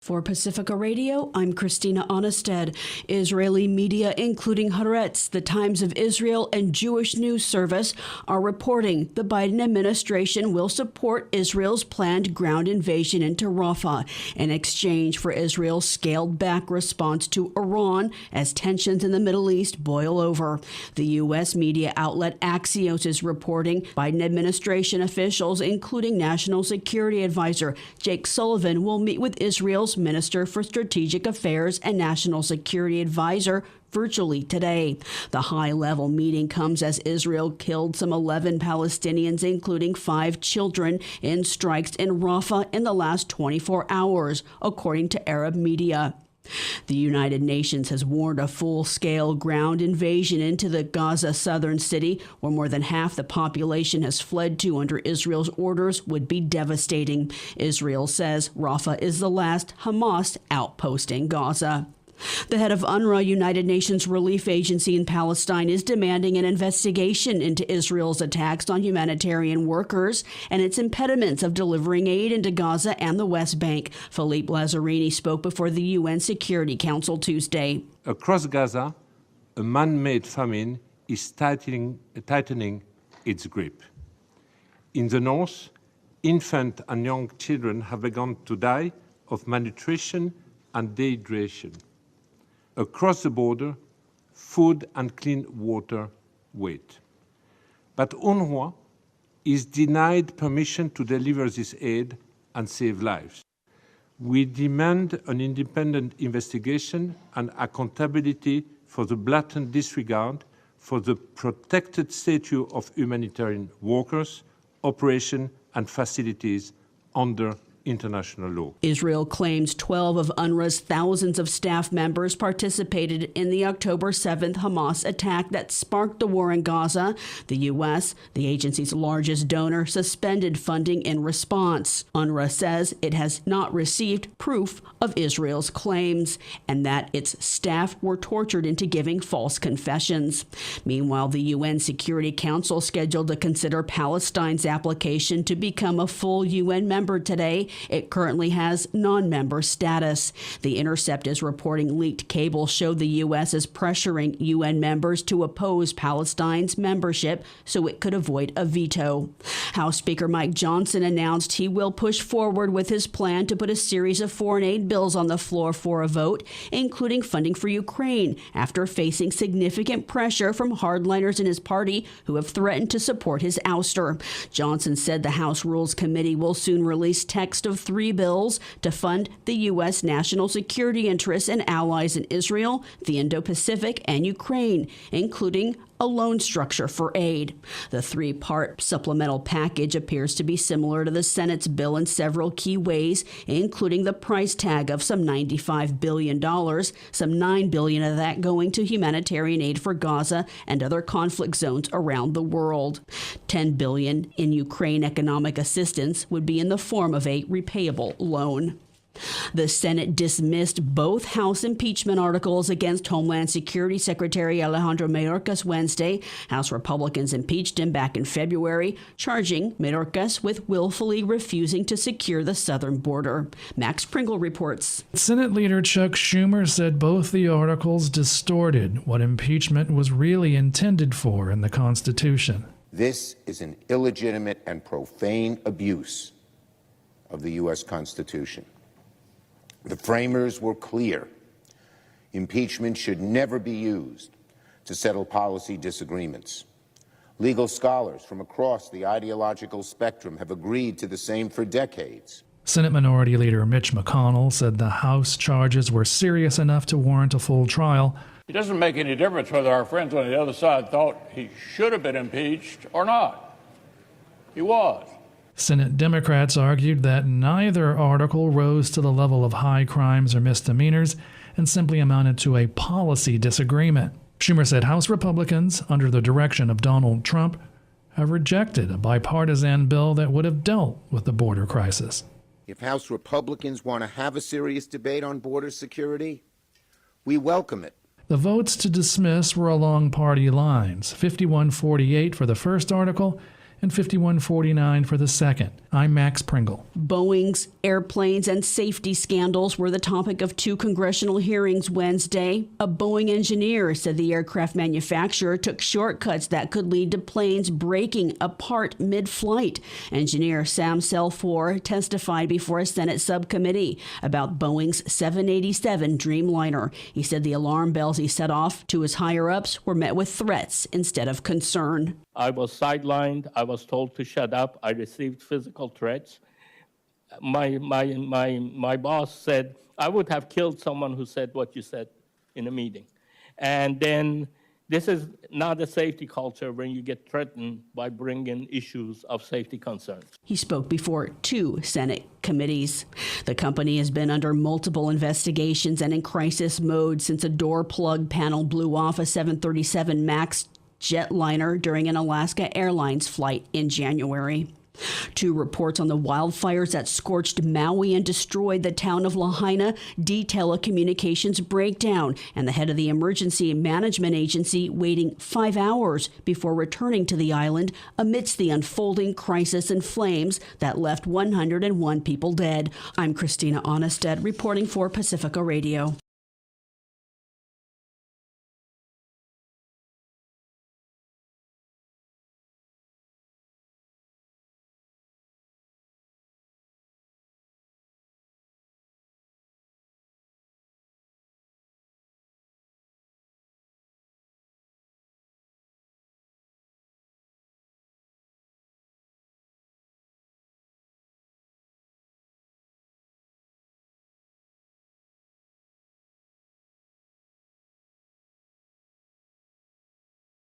For Pacifica Radio, I'm Christina Onnested. Israeli media, including Haaretz, the Times of Israel, and Jewish News Service, are reporting the Biden administration will support Israel's planned ground invasion into Rafah in exchange for Israel's scaled-back response to Iran as tensions in the Middle East boil over. The U.S. media outlet Axios is reporting Biden administration officials, including National Security Advisor Jake Sullivan, will meet with Israel's Minister for Strategic Affairs and National Security Advisor virtually today. The high-level meeting comes as Israel killed some 11 Palestinians, including 5 children, in strikes in Rafah in the last 24 hours, according to Arab media. The United Nations has warned a full-scale ground invasion into the Gaza southern city, where more than half the population has fled to under Israel's orders, would be devastating. Israel says Rafah is the last Hamas outpost in Gaza. The head of UNRWA, United Nations Relief Agency in Palestine, is demanding an investigation into Israel's attacks on humanitarian workers and its impediments of delivering aid into Gaza and the West Bank. Philippe Lazzarini spoke before the UN Security Council Tuesday. Across Gaza, a man-made famine is tightening its grip. In the north, infant and young children have begun to die of malnutrition and dehydration. Across the border, food and clean water wait. But UNRWA is denied permission to deliver this aid and save lives. We demand an independent investigation and accountability for the blatant disregard for the protected status of humanitarian workers, operations and facilities under international law. Israel claims 12 of UNRWA's thousands of staff members participated in the October 7th Hamas attack that sparked the war in Gaza. The U.S., the agency's largest donor, suspended funding in response. UNRWA says it has not received proof of Israel's claims and that its staff were tortured into giving false confessions. Meanwhile, the UN Security Council scheduled to consider Palestine's application to become a full UN member today. It currently has non-member status. The Intercept is reporting leaked cables showed the U.S. is pressuring UN members to oppose Palestine's membership so it could avoid a veto. House Speaker Mike Johnson announced he will push forward with his plan to put a series of foreign aid bills on the floor for a vote, including funding for Ukraine, after facing significant pressure from hardliners in his party who have threatened to support his ouster. Johnson said the House Rules Committee will soon release text of 3 bills to fund the U.S. national security interests and allies in Israel, the Indo-Pacific, and Ukraine, including a loan structure for aid. The 3-part supplemental package appears to be similar to the Senate's bill in several key ways, including the price tag of some $95 billion, some $9 billion of that going to humanitarian aid for Gaza and other conflict zones around the world. $10 billion in Ukraine economic assistance would be in the form of a repayable loan. The Senate dismissed both House impeachment articles against Homeland Security Secretary Alejandro Mayorkas Wednesday. House Republicans impeached him back in February, charging Mayorkas with willfully refusing to secure the southern border. Max Pringle reports. Senate Leader Chuck Schumer said both the articles distorted what impeachment was really intended for in the Constitution. This is an illegitimate and profane abuse of the U.S. Constitution. The framers were clear. Impeachment should never be used to settle policy disagreements. Legal scholars from across the ideological spectrum have agreed to the same for decades. Senate Minority Leader Mitch McConnell said the House charges were serious enough to warrant a full trial. It doesn't make any difference whether our friends on the other side thought he should have been impeached or not. He was. Senate Democrats argued that neither article rose to the level of high crimes or misdemeanors and simply amounted to a policy disagreement. Schumer said House Republicans, under the direction of Donald Trump, have rejected a bipartisan bill that would have dealt with the border crisis. If House Republicans want to have a serious debate on border security, we welcome it. The votes to dismiss were along party lines, 51-48 for the first article and $51.49 for the second. I'm Max Pringle. Boeing's airplanes and safety scandals were the topic of 2 congressional hearings Wednesday. A Boeing engineer said the aircraft manufacturer took shortcuts that could lead to planes breaking apart mid-flight. Engineer Sam Selfor testified before a Senate subcommittee about Boeing's 787 Dreamliner. He said the alarm bells he set off to his higher-ups were met with threats instead of concern. I was sidelined. I was told to shut up. I received physical threats. My boss said I would have killed someone who said what you said in a meeting. And then this is not a safety culture when you get threatened by bringing issues of safety concerns. He spoke before 2 Senate committees. The company has been under multiple investigations and in crisis mode since a door plug panel blew off a 737 MAX jetliner during an Alaska Airlines flight in January. 2 reports on the wildfires that scorched Maui and destroyed the town of Lahaina detail a communications breakdown, and the head of the emergency management agency waiting 5 hours before returning to the island amidst the unfolding crisis and flames that left 101 people dead. I'm Christina Onnested reporting for Pacifica Radio.